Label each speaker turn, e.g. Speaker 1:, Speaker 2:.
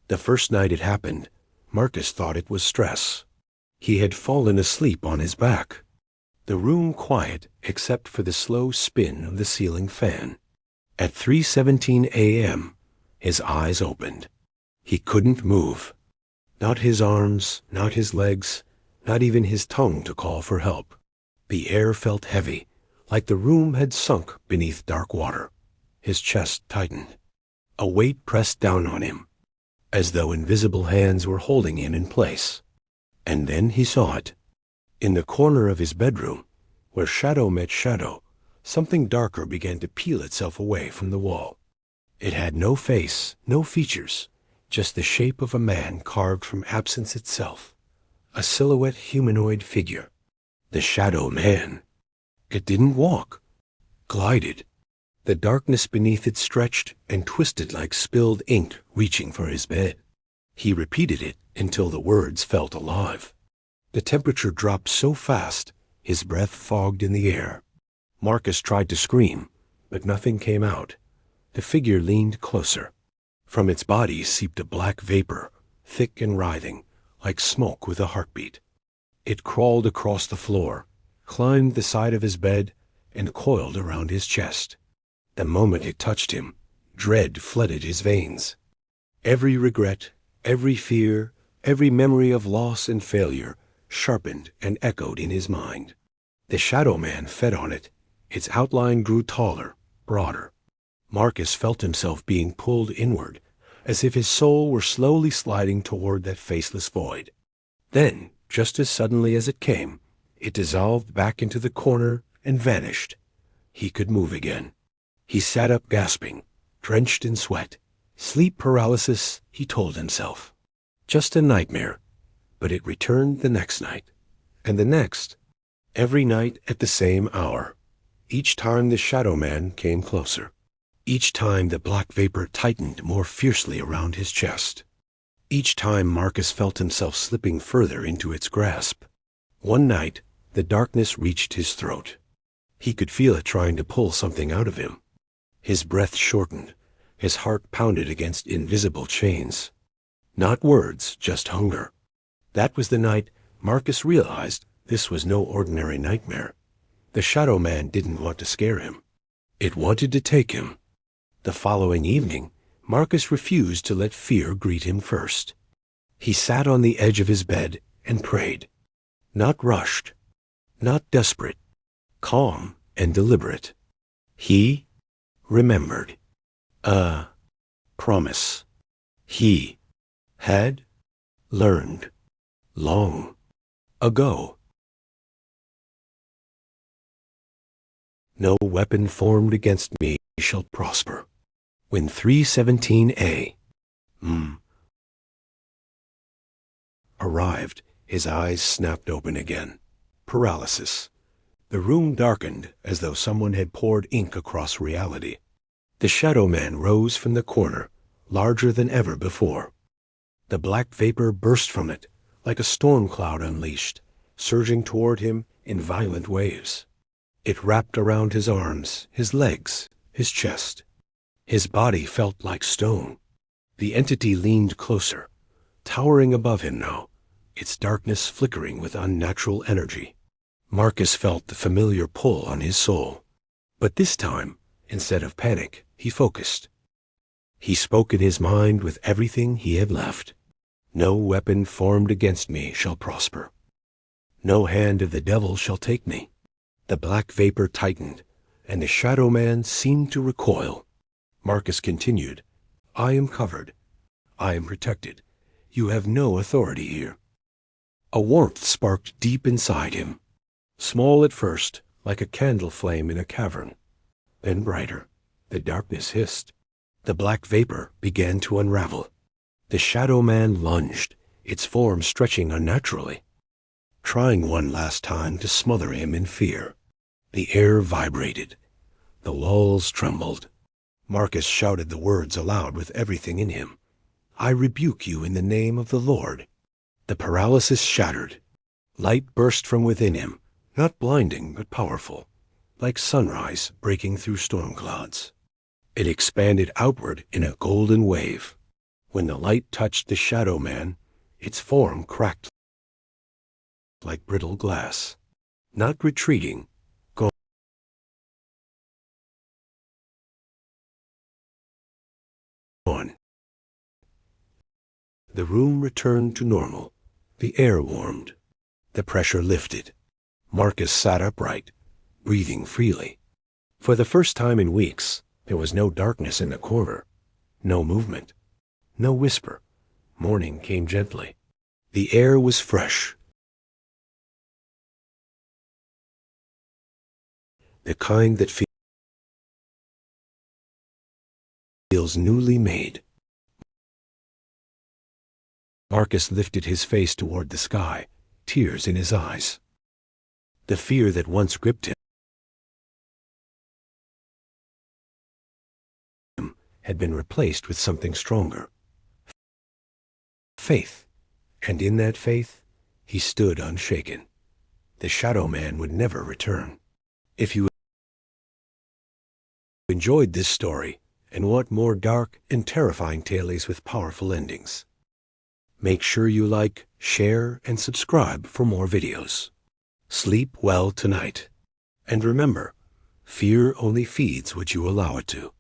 Speaker 1: The first night it happened, Marcus thought it was stress. He had fallen asleep on his back. The room quiet except for the slow spin of the ceiling fan. At 3:17 a.m., his eyes opened. He couldn't move. Not his arms, not his legs, not even his tongue to call for help. The air felt heavy, like the room had sunk beneath dark water. His chest tightened. A weight pressed down on him, as though invisible hands were holding him in place. And then he saw it. In the corner of his bedroom, where shadow met shadow, something darker began to peel itself away from the wall. It had no face, no features, just the shape of a man carved from absence itself. A silhouette humanoid figure. The shadow man. It didn't walk. Glided. The darkness beneath it stretched and twisted like spilled ink reaching for his bed. He repeated it until the words felt alive. The temperature dropped so fast, his breath fogged in the air. Marcus tried to scream, but nothing came out. The figure leaned closer. From its body seeped a black vapor, thick and writhing, like smoke with a heartbeat. It crawled across the floor, climbed the side of his bed, and coiled around his chest. The moment it touched him, dread flooded his veins. Every regret, every fear, every memory of loss and failure sharpened and echoed in his mind. The shadow man fed on it. Its outline grew taller, broader. Marcus felt himself being pulled inward, as if his soul were slowly sliding toward that faceless void. Then, just as suddenly as it came, it dissolved back into the corner and vanished. He could move again. He sat up gasping, drenched in sweat. Sleep paralysis, he told himself. Just a nightmare. But it returned the next night. And the next. Every night at the same hour. Each time the shadow man came closer. Each time the black vapor tightened more fiercely around his chest. Each time Marcus felt himself slipping further into its grasp. One night, the darkness reached his throat. He could feel it trying to pull something out of him. His breath shortened. His heart pounded against invisible chains. Not words, just hunger. That was the night Marcus realized this was no ordinary nightmare. The shadow man didn't want to scare him. It wanted to take him. The following evening, Marcus refused to let fear greet him first. He sat on the edge of his bed and prayed. Not rushed, not desperate, calm and deliberate. He remembered. A promise. He had learned long ago. No weapon formed against me shall prosper. When 3:17 a.m. arrived, his eyes snapped open again. Paralysis. The room darkened as though someone had poured ink across reality. The shadow man rose from the corner, larger than ever before. The black vapor burst from it, like a storm cloud unleashed, surging toward him in violent waves. It wrapped around his arms, his legs, his chest. His body felt like stone. The entity leaned closer, towering above him now, its darkness flickering with unnatural energy. Marcus felt the familiar pull on his soul. But this time, instead of panic, he focused. He spoke in his mind with everything he had left. No weapon formed against me shall prosper. No hand of the devil shall take me. The black vapor tightened, and the shadow man seemed to recoil. Marcus continued, I am covered. I am protected. You have no authority here. A warmth sparked deep inside him. Small at first, like a candle flame in a cavern. Then brighter. The darkness hissed. The black vapor began to unravel. The shadow man lunged, its form stretching unnaturally, trying one last time to smother him in fear. The air vibrated. The walls trembled. Marcus shouted the words aloud with everything in him. I rebuke you in the name of the Lord. The paralysis shattered. Light burst from within him, not blinding but powerful, like sunrise breaking through storm clouds. It expanded outward in a golden wave. When the light touched the shadow man, its form cracked like brittle glass. Not retreating, gone. The room returned to normal. The air warmed. The pressure lifted. Marcus sat upright, breathing freely. For the first time in weeks, there was no darkness in the corridor, no movement, no whisper. Morning came gently. The air was fresh. The kind that feels newly made. Marcus lifted his face toward the sky, tears in his eyes. The fear that once gripped him had been replaced with something stronger. Faith. And in that faith, he stood unshaken. The shadow man would never return. If you enjoyed this story and want more dark and terrifying tales with powerful endings, make sure you like, share, and subscribe for more videos. Sleep well tonight. And remember, fear only feeds what you allow it to.